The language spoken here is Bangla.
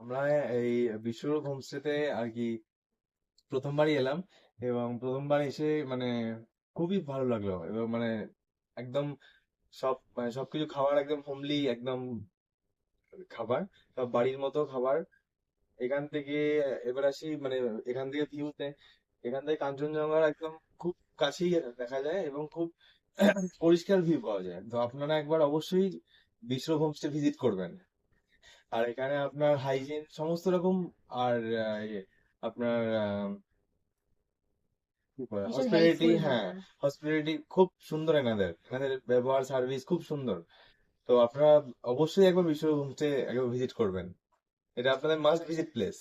আমরা এই বিশ্বরূপ হোমস্টেতে আর কি প্রথমবারই এলাম, এবং প্রথমবার এসে মানে খুবই ভালো লাগলো। এবং মানে একদম সবকিছু খাবার একদম হোমলি, একদম খাবার সব বাড়ির মতো খাবার। এখান থেকে এবার আসি মানে এখান থেকে ভিউতে, এখান থেকে কাঞ্চনজঙ্ঘার একদম খুব কাছেই দেখা যায়, এবং খুব পরিষ্কার ভিউ পাওয়া যায়। তো আপনারা একবার অবশ্যই বিশ্বরূপ হোমস্টে ভিজিট করবেন। আর এখানে আপনার হাইজিন সমস্ত রকম। আর আপনার ভীষণ হসপিটালিটি, হেল্পফুল হ্যাঁ, ওরা। হসপিটালিটি খুব সুন্দর। এনাদের এনাদের ব্যবহার, সার্ভিস খুব সুন্দর। তো আপনারা অবশ্যই একবার বিশ্বরূপ হোমস্টে একবার ভিজিট করবেন। এটা আপনাদের মাস্ট ভিজিট প্লেস।